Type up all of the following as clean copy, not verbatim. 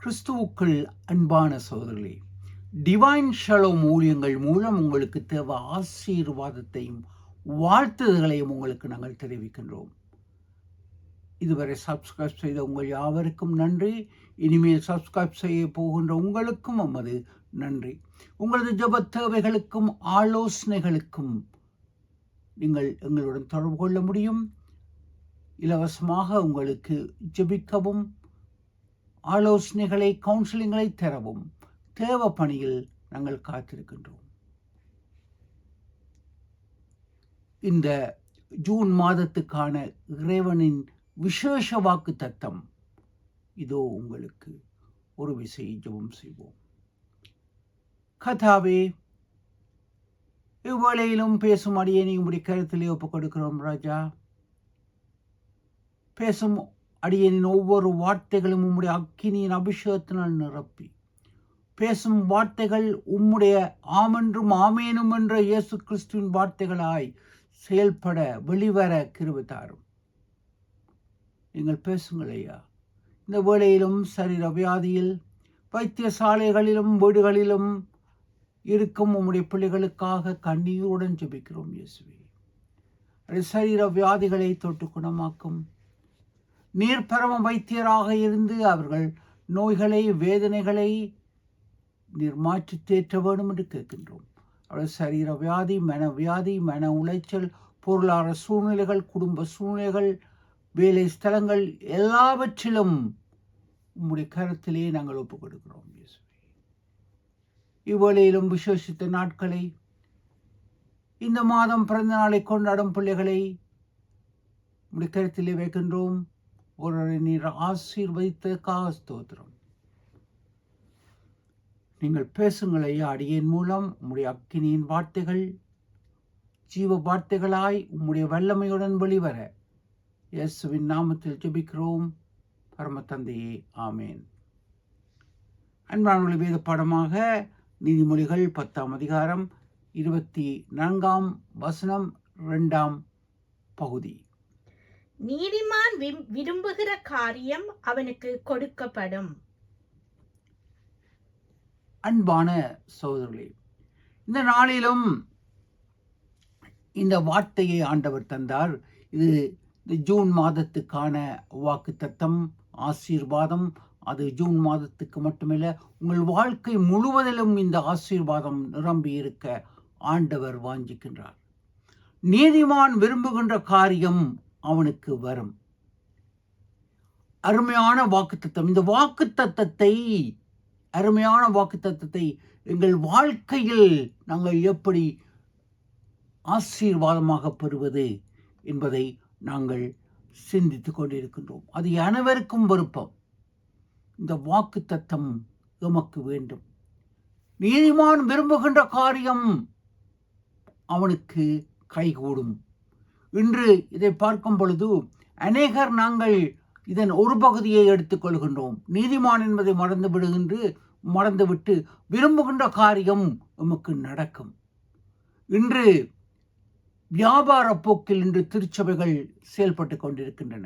கிறிஸ்துவுக்குள் அன்பான சகோதரர்களே, டிவைன் ஷலோம் ஊழியங்கள் மூலம் உங்களுக்கு தேவை ஆசீர்வாதத்தையும் வாழ்த்துதல்களையும் உங்களுக்கு நாங்கள் தெரிவிக்கின்றோம். இதுவரை சப்ஸ்கிரைப் செய்த உங்கள் யாவருக்கும் நன்றி. இனிமேல் சப்ஸ்கிரைப் செய்ய போகின்ற உங்களுக்கும் நமது நன்றி. உங்களது ஜெப தேவைகளுக்கும் ஆலோசனைகளுக்கும் நீங்கள் எங்களுடன் தொடர்பு கொள்ள முடியும். இலவசமாக உங்களுக்கு ஜெபிக்கவும் ஆலோசனைகளை கவுன்சிலிங்களை தரவும் தேவ பணியில் நாங்கள் காத்திருக்கின்றோம். இந்த ஜூன் மாதத்துக்கான இறைவனின் விசேஷ வாக்கு தத்தம் இதோ உங்களுக்கு. ஒரு விசை ஜெபம் செய்வோம். கர்த்தாவே, இவ்வேளையிலும் பேசும் அடியேனை உம்முடைய கருத்திலே ஒப்புக் கொடுக்கிறோம் ராஜா. பேசும் அடியேனின் ஒவ்வொரு வார்த்தைகளும் உம்முடைய அக்கினியின் அபிஷேகத்தினால் நிரப்பி, பேசும் வார்த்தைகள் உம்முடைய ஆமென்றும் ஆமேனும் என்ற இயேசு கிறிஸ்துவின் வார்த்தைகளாய் செயல்பட வெளிவர கிருபை தாரும். நீங்கள் பேசுங்கள் ஐயா. இந்த வேளையிலும் சரீர வியாதியில் வைத்தியசாலைகளிலும் வீடுகளிலும் இருக்கும் உம்முடைய பிள்ளைகளுக்காக கண்ணீருடன் ஜெபிக்கிறோம் இயேசுவே. சரீர வியாதிகளை தொட்டு குணமாக்கும். நீர் பரம வைத்தியராக இருந்து அவர்கள் நோய்களை வேதனைகளை நீர் மாற்றி தேற்ற வேண்டும் என்று கேட்கின்றோம். அவர்கள் சரீர வியாதி, மனவியாதி, மன உளைச்சல், பொருளாதார சூழ்நிலைகள், குடும்ப சூழ்நிலைகள், வேலை ஸ்தலங்கள் எல்லாவற்றிலும் உம்முடைய கருத்திலே நாங்கள் ஒப்புக் கொடுக்கிறோம் இயேசுவே. இவ்வேளையிலும் விசேஷித்த நாட்களை, இந்த மாதம் பிறந்த நாளை கொண்டாடும் பிள்ளைகளை உம்முடைய கருத்திலே வைக்கின்றோம். ஒருவரை நீர் ஆசீர்வதித்ததற்காக ஸ்தோத்திரம். நீங்கள் பேசுங்கள் ஐயா. அடியேன் மூலம் உம்முடைய அக்கினியின் வார்த்தைகள் ஜீவ வார்த்தைகளாய் உம்முடைய வல்லமையுடன் வெளிவர இயேசுவின் நாமத்தில் ஜெபிக்கிறோம் பரம தந்தையே, ஆமேன். அன்பான வேத பாடமாக நீதிமொழிகள் 10ஆம் அதிகாரம் 24ஆம் வசனம் 2ஆம் பகுதி. நீதிமான் விரும்புகிற காரியம் அவனுக்கு கொடுக்கப்படும். அன்பான சகோதரர்களே, இந்த நாளிலும் இந்த வார்த்தையை ஆண்டவர் தந்தார். இது ஜூன் மாதத்துக்கான வாக்கு தத்தம், ஆசீர்வாதம். அது ஜூன் மாதத்துக்கு மட்டுமில்லை, உங்கள் வாழ்க்கை முழுவதிலும் இந்த ஆசீர்வாதம் நிரம்பி இருக்க ஆண்டவர் வாஞ்சிக்கின்றார். நீதிமான் விரும்புகின்ற காரியம் அவனுக்கு வரும். அருமையான வாக்குத்தத்தம். இந்த வாக்குத்தத்தத்தை, அருமையான வாக்குத்தத்தத்தை எங்கள் வாழ்க்கையில் நாங்கள் எப்படி ஆசீர்வாதமாக பெறுவது என்பதை நாங்கள் சிந்தித்துக் கொண்டிருக்கின்றோம். அது அனைவருக்கும் விருப்பம். இந்த வாக்குத்தத்தம் எமக்கு வேண்டும். நீதிமான் விரும்புகின்ற காரியம் அவனுக்கு கைகூடும். இன்று இதை பார்க்கும் பொழுது அநேகர் நாங்கள் இதன் ஒரு பகுதியை எடுத்துக்கொள்கின்றோம். நீதிமான் என்பதை மறந்துவிட்டு விரும்புகின்ற காரியம் நமக்கு நடக்கும். இன்று வியாபார போக்கில் இன்று திருச்சபைகள் செயல்பட்டு கொண்டிருக்கின்றன.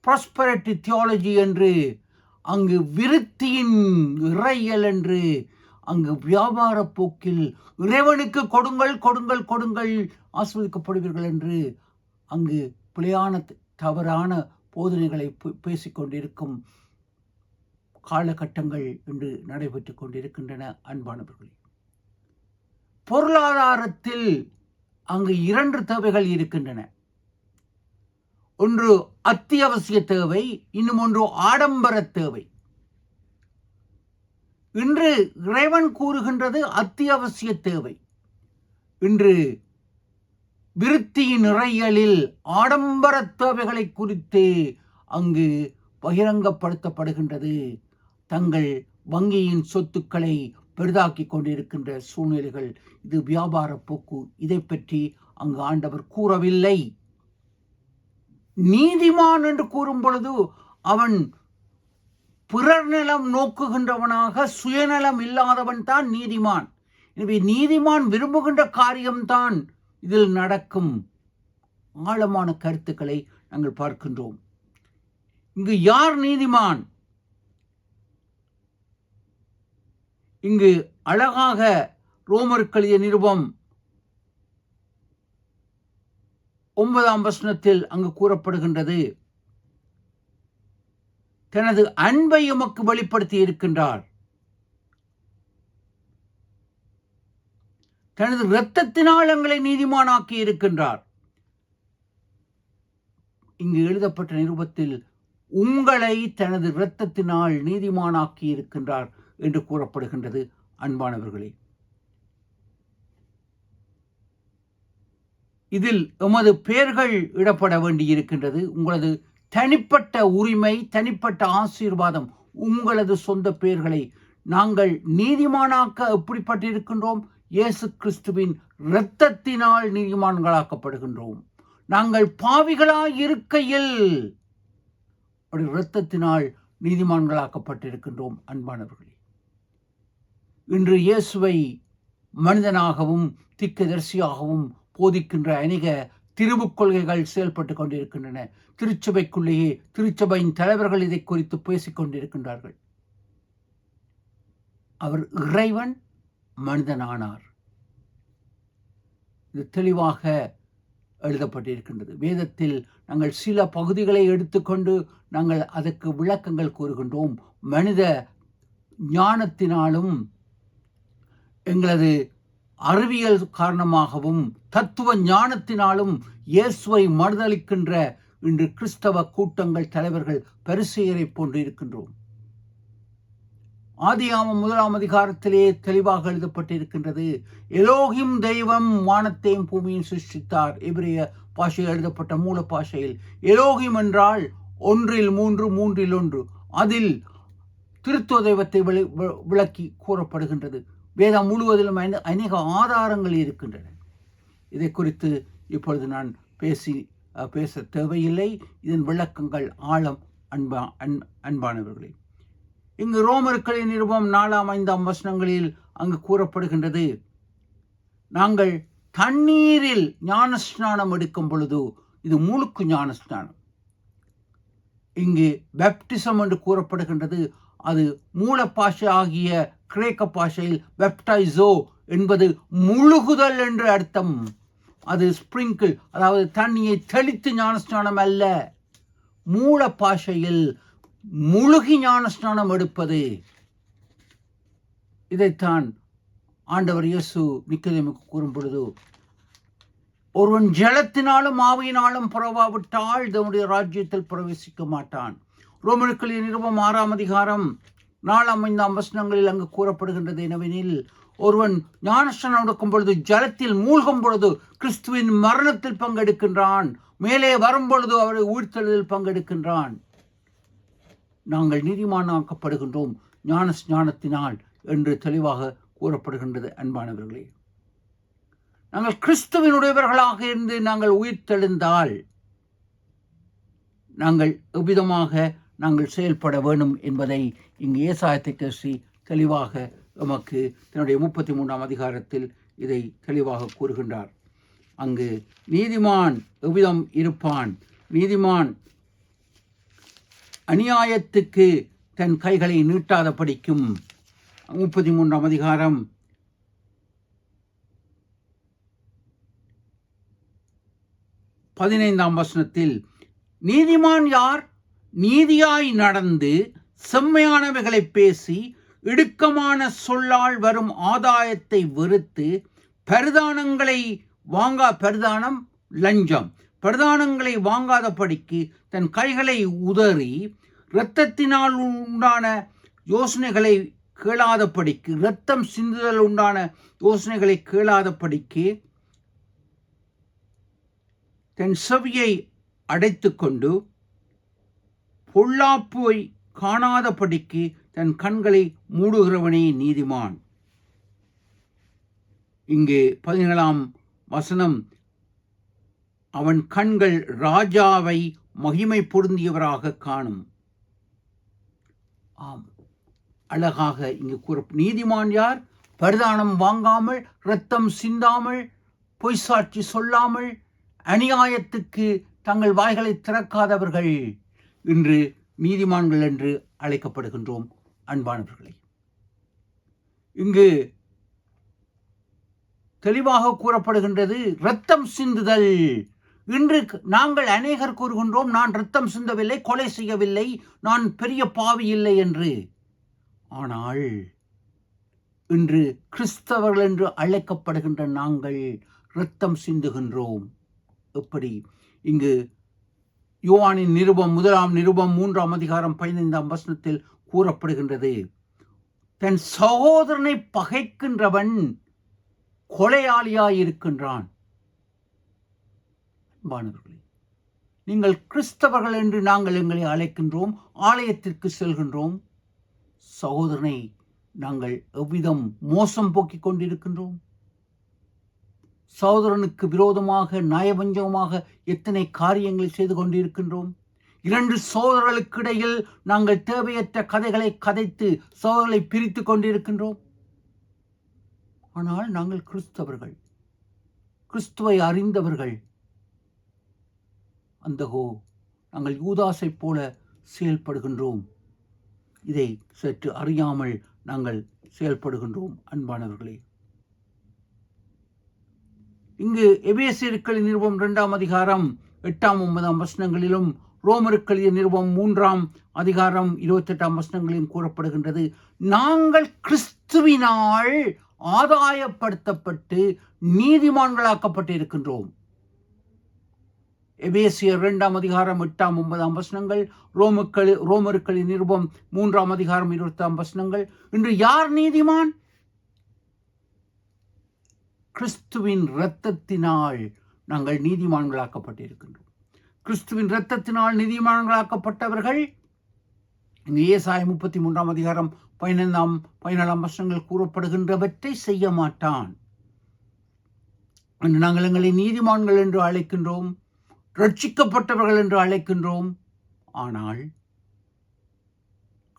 ப்ராஸ்பரிட்டி தியாலஜி என்று, அங்கு விருத்தியின் இறையல் என்று, அங்கு வியாபார போக்கில் இறைவனுக்கு கொடுங்கள் கொடுங்கள் கொடுங்கள் ஆஸ்வதிக்கப்படுவீர்கள் என்று அங்கு பிழையான தவறான போதனைகளை பேசிக்கொண்டிருக்கும் காலகட்டங்கள் இன்று நடைபெற்று கொண்டிருக்கின்றன. அன்பானவர்களே, பொருளாதாரத்தில் அங்கு 2 தேவைகள் இருக்கின்றன. ஒன்று அத்தியாவசிய தேவை, இன்னும் ஒன்று ஆடம்பர தேவை. இன்று இறைவன் கூறுகின்றது அத்தியாவசிய தேவை. இன்று விருத்தியின் இறையலில் ஆடம்பர தேவைகளை குறித்து அங்கு பகிரங்கப்படுத்தப்படுகின்றது. தங்கள் வங்கியின் சொத்துக்களை பெரிதாக்கி கொண்டிருக்கின்ற சூழ்நிலைகள். இது வியாபார போக்கு. இதை பற்றி அங்கு ஆண்டவர் கூறவில்லை. நீதிமான் என்று கூறும் பொழுது அவன் பிறர் நலம் நோக்குகின்றவனாக, சுயநலம் இல்லாதவன் தான் நீதிமான். எனவே நீதிமான் விரும்புகின்ற காரியம்தான் இதில் நடக்கும். ஆழமான கருத்துக்களை நாங்கள் பார்க்கின்றோம். இங்கு யார் நீதிமான்? இங்கு அழகாக ரோமருக்கு எழுதிய நிருபம் 9ஆம் வசனத்தில் அங்கு கூறப்படுகின்றது, தனது அன்பை எமக்கு வெளிப்படுத்தி இருக்கின்றார், தனது இரத்தத்தினால் எங்களை நீதிமானாக்கி இருக்கின்றார். இங்கு எழுதப்பட்ட நிருபத்தில் உங்களை தனது இரத்தத்தினால் நீதிமானாக்கி இருக்கின்றார் என்று கூறப்படுகின்றது. அன்பானவர்களே, இதில் எமது பெயர்கள் இடப்பட வேண்டியிருக்கின்றது. உங்களது தனிப்பட்ட உரிமை, தனிப்பட்ட ஆசீர்வாதம், உங்களது சொந்த பெயர்களை நாங்கள் நீதிமானாக்க எப்படிப்பட்டிருக்கின்றோம்? இயேசு கிறிஸ்துவின் இரத்தத்தினால் நீதிமான்களாக்கப்படுகின்றோம். நாங்கள் பாவிகளாய் இருக்கையில் இரத்தத்தினால் நீதிமான்களாக்கப்பட்டிருக்கின்றோம். அன்பானவர்களே, இன்று இயேசுவை மனிதனாகவும் திக்கதரிசியாகவும் போதிக்கின்ற அநேக திருவுக் கொள்கைகள் செயல்பட்டு கொண்டிருக்கின்றன. திருச்சபைக்குள்ளேயே திருச்சபையின் தலைவர்கள் இதை குறித்து பேசிக் கொண்டிருக்கின்றார்கள். அவர் இறைவன் மனிதனானார். இது தெளிவாக எழுதப்பட்டிருக்கின்றது. வேதத்தில் நாங்கள் சில பகுதிகளை எடுத்துக்கொண்டு நாங்கள் அதற்கு விளக்கங்கள் கூறுகின்றோம். மனித ஞானத்தினாலும் எங்களது அறிவியல் காரணமாகவும் தத்துவ ஞானத்தினாலும் இயேசுவை மறுதலிக்கின்ற இன்று கிறிஸ்தவ கூட்டங்கள், தலைவர்கள், பரிசேயரை போன்று இருக்கின்றோம். ஆதியாகமம் 1ஆம் அதிகாரத்திலே தெளிவாக எழுதப்பட்டிருக்கின்றது, எலோகிம் தெய்வம் வானத்தையும் பூமியும் சிருஷ்டித்தார். எபிரேய பாஷையில் எழுதப்பட்ட மூல பாஷையில் எலோகிம் என்றால் 1 3 3 1. அதில் திருத்துவ தெய்வத்தை விளக்கி கூறப்படுகின்றது. வேதம் முழுவதிலும் அநேக ஆதாரங்கள் இருக்கின்றன. இதை குறித்து இப்பொழுது நான் பேச தேவையில்லை. இதன் விளக்கங்கள் ஆழம். அன்பானவர்களே, இங்கு ரோமர்கள் நிருபம் 4ஆம் 5ஆம் வசனங்களில் அங்கு கூறப்படுகின்றது, நாங்கள் தண்ணீரில் ஞானஸ்நானம் எடுக்கும் பொழுது, இது முழுக்கு ஞானஸ்நானம். இங்கு பேப்டிசம் என்று கூறப்படுகின்றது. அது மூல பாஷை ஆகிய கிரேக்க பாஷையில் பேப்டைசோ என்பது முழுகுதல் என்று அர்த்தம். அது ஸ்பிரிங்கிள், அதாவது தண்ணியை தெளித்து ஞானஸ்நானம் அல்ல. மூல பாஷையில் முழுகி ஞானஸ்நானம் எடுப்பது. இதைத்தான் ஆண்டவர் இயேசு நிக்கோதேமுக்கு கூறும் பொழுது, ஒருவன் ஜலத்தினாலும் ஆவியினாலும் புறவாவிட்டால் தன்னுடைய ராஜ்யத்தில் பிரவேசிக்க மாட்டான். ரோமர்கள் நிருபம் 6ஆம் அதிகாரம் 4ஆம் 5ஆம் வசனங்களில் அங்கு கூறப்படுகின்றது என்னவெனில், ஒருவன் ஞானஸ்நானம் எடுக்கும் பொழுது ஜலத்தில் மூழ்கும் பொழுது கிறிஸ்துவின் மரணத்தில் பங்கெடுக்கின்றான், மேலே வரும் பொழுது அவரை உயிர்த்தெழுதலில் பங்கெடுக்கின்றான். நாங்கள் நீதிமானாக்கப்படுகின்றோம் ஞானஸ்நானத்தினால் என்று தெளிவாக கூறப்படுகின்றது. அன்பானவர்களே, நாங்கள் கிறிஸ்துவினுடையவர்களாக இருந்து நாங்கள் உயிர்த்தெழுந்தால் நாங்கள் எவ்விதமாக நாங்கள் செயல்பட வேண்டும் என்பதை இங்கு ஏசாயா தீர்க்கதரிசி தெளிவாக நமக்கு தன்னுடைய 33ஆம் அதிகாரத்தில் இதை தெளிவாக கூறுகின்றார். அங்கு நீதிமான் எவ்விதம் இருப்பான்? நீதிமான் அநியாயத்துக்கு தன் கைகளை நீட்டாத படிக்கும். 33ஆம் அதிகாரம் 15ஆம் வசனத்தில், நீதிமான் யார்? நீதியாய் நடந்து செம்மையானவைகளை பேசி இடுக்கமான சொல்லால் வரும் ஆதாயத்தை வெறுத்து பரிதானம் லஞ்சம், பரிதானங்களை வாங்காத படிக்கு தன் கைகளை உதறி இரத்தத்தினால் உண்டான யோசனைகளை கேளாத படிக்கு, இரத்தம் சிந்துதல் உண்டான யோசனைகளை கேளாத படிக்கு தன் செவியை அடைத்து கொண்டு பொல்லாப்பை காணாதபடிக்கு தன் கண்களை மூடுகிறவனே நீதிமான். இங்கே 17ஆம் வசனம், அவன் கண்கள் ராஜாவை மகிமை பொருந்தியவராக காணும். ஆம், அழகாக இங்கு நீதிமான் யார்? பரிதானம் வாங்காமல், இரத்தம் சிந்தாமல், பொய் சாட்சி சொல்லாமல், அநியாயத்துக்கு தங்கள் வாய்களை திறக்காதவர்கள் இன்று நீதிமான்கள் என்று அழைக்கப்படுகின்றோம். அன்பானவர்களே, இங்கு தெளிவாக கூறப்படுகின்றது, இரத்தம் சிந்துதல். இன்று நாங்கள் அநேகர் கூறுகின்றோம், நான் இரத்தம் சிந்தவில்லை, கொலை செய்யவில்லை, நான் பெரிய பாவி இல்லை என்று. ஆனால் இன்று கிறிஸ்தவர்கள் என்று அழைக்கப்படுகின்ற நாங்கள் இரத்தம் சிந்துகின்றோம். எப்படி? இங்கு யோவானின் நிருபம் 1:3 கூறப்படுகின்றது, தன் சகோதரனை பகைக்கின்றவன் கொலையாளியாயிருக்கின்றான். நீங்கள் கிறிஸ்தவர்கள் என்று நாங்கள் எங்களை அழைக்கின்றோம், ஆலயத்திற்கு செல்கின்றோம். சகோதரனை நாங்கள் எவ்விதம் மோசம் போக்கிக் கொண்டிருக்கின்றோம்? சகோதரனுக்கு விரோதமாக நயவஞ்சகமாக எத்தனை காரியங்களை செய்து கொண்டிருக்கின்றோம்? 2 சகோதரர்களுக்கு இடையில் நாங்கள் தேவையற்ற கதைகளை கதைத்து சகோதரர்களை பிரித்து கொண்டிருக்கின்றோம். ஆனால் நாங்கள் கிறிஸ்தவர்கள், கிறிஸ்துவை அறிந்தவர்கள். நாங்கள் யூதாசை போல செயல்படுகின்றோம். இதை சற்று அறியாமல் நாங்கள் செயல்படுகின்றோம். அன்பானவர்களே, இங்கு எபேசியர்களின் நிருபம் 2:8-9 ரோமர்கள் நிருபம் 3:28 கூறப்படுகின்றது, நாங்கள் கிறிஸ்துவினால் ஆதாயப்படுத்தப்பட்டு நீதிமான்களாக்கப்பட்டு இருக்கின்றோம். எபேசியர் 2:8-9 ரோமர்கள் நிருபம் 3:28 இன்று யார் நீதிமான்? கிறிஸ்துவின் இரத்தத்தினால் நாங்கள் நீதிமான்களாக்கப்பட்டிருக்கின்றோம். கிறிஸ்துவின் இரத்தத்தினால் நீதிமான்களாக்கப்பட்டவர்கள் ஏசாயா 33:15-17 கூறப்படுகின்றவற்றை செய்ய மாட்டான். நாங்கள் எங்களை நீதிமான்கள் என்று அழைக்கின்றோம், ரட்சிக்கப்பட்டவர்கள் என்று அழைக்கின்றோம். ஆனால்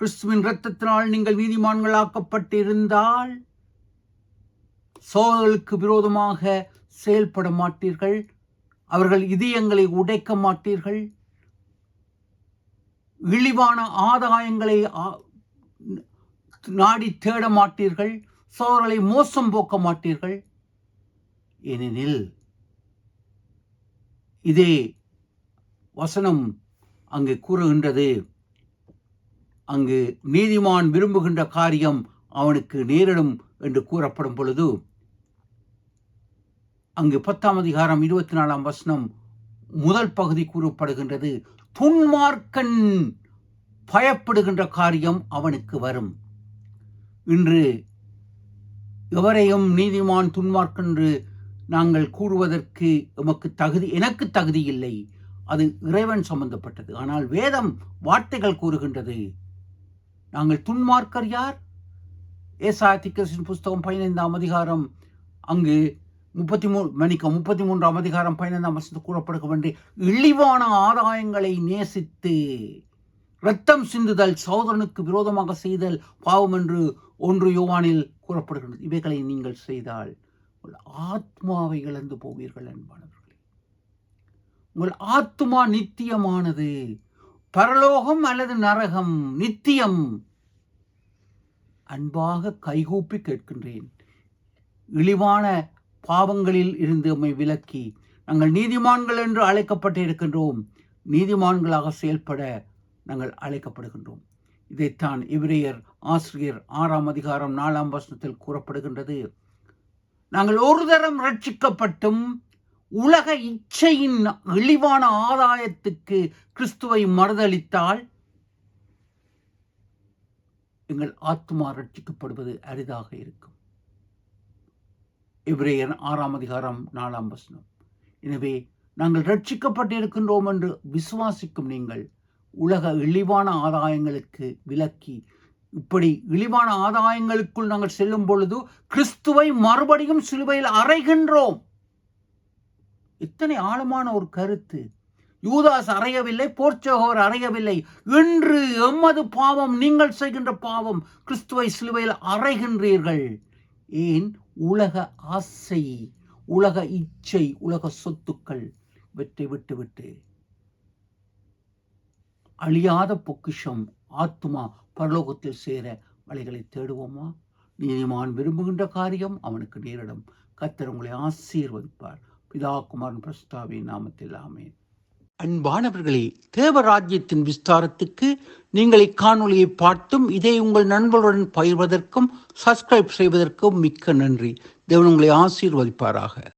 கிறிஸ்துவின் இரத்தத்தினால் நீங்கள் நீதிமான்களாக்கப்பட்டிருந்தால் சகோதரர்களுக்கு விரோதமாக செயல்பட மாட்டீர்கள், அவர்கள் இதயங்களை உடைக்க மாட்டீர்கள், இழிவான ஆதாயங்களை நாடி தேட மாட்டீர்கள், சகோதரர்களை மோசம் போக்க மாட்டீர்கள். ஏனெனில் இதே வசனம் அங்கு கூறுகின்றது, அங்கு நீதிமான் விரும்புகின்ற காரியம் அவனுக்கு நேரிடும் என்று கூறப்படும் பொழுது, அங்கு 10:24 முதல் பகுதி கூறப்படுகின்றது, துன்மார்க்கன் பயப்படுகின்ற காரியம் அவனுக்கு வரும். இன்று எவரையும் நீதிமான் துன்மார்க்கன் என்று நாங்கள் கூறுவதற்கு எனக்கு தகுதி இல்லை. அது இறைவன் சம்பந்தப்பட்டது. ஆனால் வேதம் வார்த்தைகள் கூறுகின்றது, நாங்கள் துன்மார்க்கர் யார்? ஏசாயா தீர்க்கதரிசியின் புஸ்தகம் 15 அங்கு 33 கூறப்படுகின்ற இழிவான ஆதாயங்களை நேசித்து இரத்தம் சிந்துதல், சகோதரனுக்கு விரோதமாக செய்தல் பாவம் என்று 1 யோவானில் கூறப்படுகின்றது. இவைகளை நீங்கள் செய்தால் உங்கள் ஆத்மாவை இழந்து போவீர்கள். என்பானவர்களே, உங்கள் ஆத்மா நித்தியமானது. பரலோகம் அல்லது நரகம் நித்தியம். அன்பாக கைகூப்பி கேட்கின்றேன், இழிவான பாவங்களில் இருந்து நம்மை விலக்கி நாங்கள் நீதிமான்கள் என்று அழைக்கப்பட்டிருக்கின்றோம். நீதிமான்களாக செயல்பட நாங்கள் அழைக்கப்படுகின்றோம். இதைத்தான் எபிரேயர் ஆசிரியர் 6:4 கூறப்படுகின்றது, நாங்கள் ஒரு தரம் ரட்சிக்கப்பட்டும் உலக இச்சையின் இழிவான ஆதாயத்துக்கு கிறிஸ்துவை மறுதளித்தால் எங்கள் ஆத்மா ரட்சிக்கப்படுவது அரிதாக இருக்கும். எபிரேயர் 6:4. எனவே நாங்கள் ரட்சிக்கப்பட்டிருக்கின்றோம் என்று விசுவாசிக்கும் நீங்கள் உலக இழிவான ஆதாயங்களுக்கு விலக்கி, இப்படி இழிவான ஆதாயங்களுக்குள் நாங்கள் செல்லும் பொழுது கிறிஸ்துவை மறுபடியும் சிலுவையில் அறைகின்றோம். இத்தனை ஆழமான ஒரு கருத்து. யூதாஸ் அறையவில்லை, போர்ச்சோகர் அறையவில்லை. இன்று எமது பாவம், நீங்கள் செய்கின்ற பாவம், கிறிஸ்துவை சிலுவையில் அறைகின்றீர்கள். ஏன்? உலக ஆசை, உலக இச்சை, உலக சொத்துக்கள் வெற்றி விட்டு அழியாத பொக்கிஷம் ஆத்துமா பரலோகத்தில் சேர வழிகளை தேடுவோமா? நீதிமான் விரும்புகின்ற காரியம் அவனுக்கு நேரிடும். கர்த்தர் உங்களை ஆசீர்வதிப்பார். பிதா குமாரன் பரிசுத்தாவியின் நாமத்தில் ஆமென். அன்பானவர்களே, தேவராஜ்யத்தின் விஸ்தாரத்துக்கு நீங்கள் இக்காணொலியை பார்த்தும் இதை உங்கள் நண்பர்களுடன் பகிர்வதற்கும் சப்ஸ்கிரைப் செய்வதற்கும் மிக்க நன்றி. தேவன் உங்களை ஆசீர்வதிப்பாராக.